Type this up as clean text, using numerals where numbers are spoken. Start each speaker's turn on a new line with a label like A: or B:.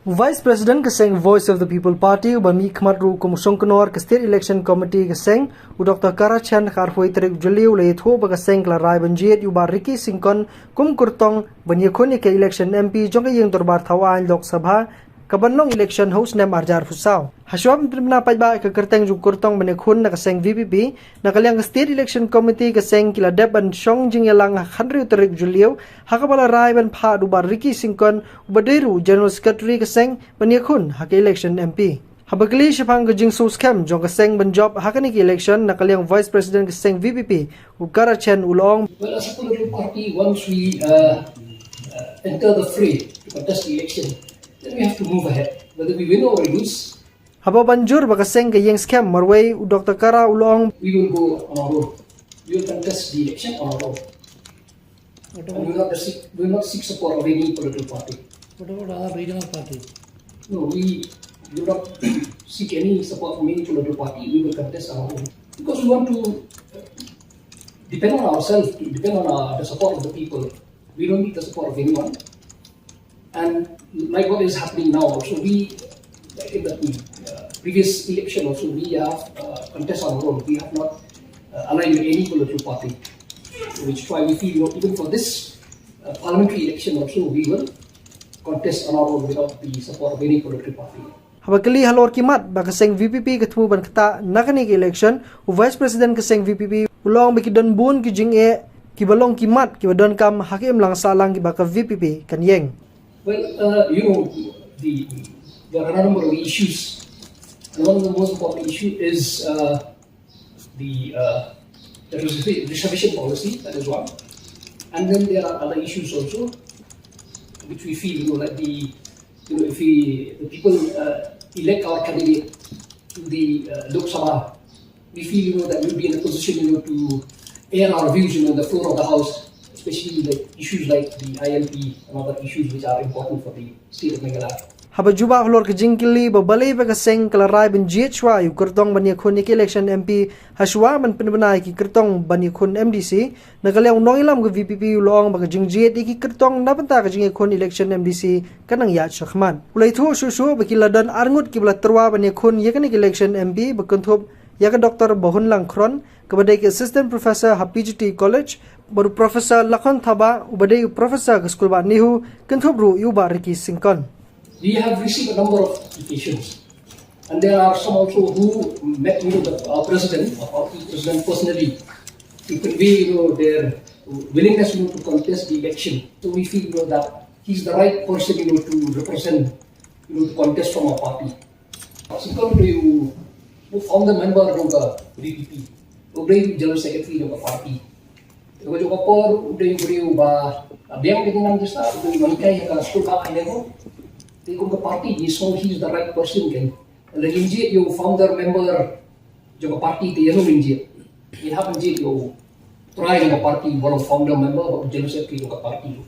A: Vice President ke Seng Voice of the People Party uba Mihkhmat ru kum Shong ke State Election Committee ke Seng u Dr. Karachan karhoi terik juliu le tho ba ke Seng kla rai banjit uba Ricky Singkon kum Kyrtong banyakhoni ke election MP jong ke yeng torbar thawan Lok Sabha kabanong election host nem arjar fusau haswab primna paiba ke Kyrtong ju Kyrtong banyakhon na ke Seng VPP na kalyang State Election Committee ke Seng kila deb ban Shong jingyalang Hynrei terik juliu hakabala rai ban pha uba Ricky Singkon uba deru General Secretary ke Seng banyakhon hak election MP habagli shapang ke jingsu scam jong ke Seng ban job hakani ke election na kalyang Vice President ke Seng VPP u Karachen ulong.
B: Well, as a political party, once we enter the fray to contest the election, then we have to move ahead, whether we win or we lose.
A: Haba banjur baka Seng ke yeng scam marway u Dr. Kara ulong.
B: We will go on our own. We will contest the election on our own. And we will not seek support of any political party.
C: What about other regional parties?
B: No, we will not seek any support from any political party. We will contest on our own. Because we want to depend on ourselves, to depend on the support of the people. We don't need the support of anyone. And like what is happening now, also like in the previous election also, we have contest on our own. We have not aligned with any political party. Which is why we feel, even for this parliamentary election also, we will contest on our own without the support of any political party.
A: Habakali halor kimat baka Seng VPP ketemu ban kata nakani ke election u Vice President ke Seng VPP ulong baki don bun ki jing e ki balong kimat ki badon kam hakim lang salang ki baka VPP kan yeng.
B: Well, there are a number of issues, and one of the most important issue is the reservation policy. That is one, and then there are other issues also, which we feel, like if the people elect our candidate to the Lok Sabha, we feel, that we'll be in a position, to air our views, on the floor of the House, especially the issues like the IMP and other issues which are important for the state of Meghalaya.
A: Haba juba halor ke jingkili babalai baka Seng kala rai ban jietwa yu Kyrtong banyakhon ke election MP haswa man penbenai ki Kyrtong banyakhon MDC nagalyang nongilam ke VPP ulong baka jingjiet ki Kyrtong napenta ke jingakhon election MDC kanang ya Shakman ulai thu susu baki ladan arngut ki bla terwa banyakhon yakani ke election MP bakunthop yaka Dr. Bohun Langkron kepada ke Assistant Professor HPGT College baru Professor Lakhon Thaba ubadai Professor ke School Nihu kenthobru yuba Ricky Singkon.
B: We have received a number of applications, and there are some also who met our president personally to convey their willingness to contest the election. So we feel that he's the right person to represent to contest from our party. Second, you founder member of the VPP, you general secretary of the party. You go ba abang kita nam desa you manikai ka school ka ainemo. The party, so he is the right person. And you founder member of party, you happen to try the party, one of founder member of general secretary of the party.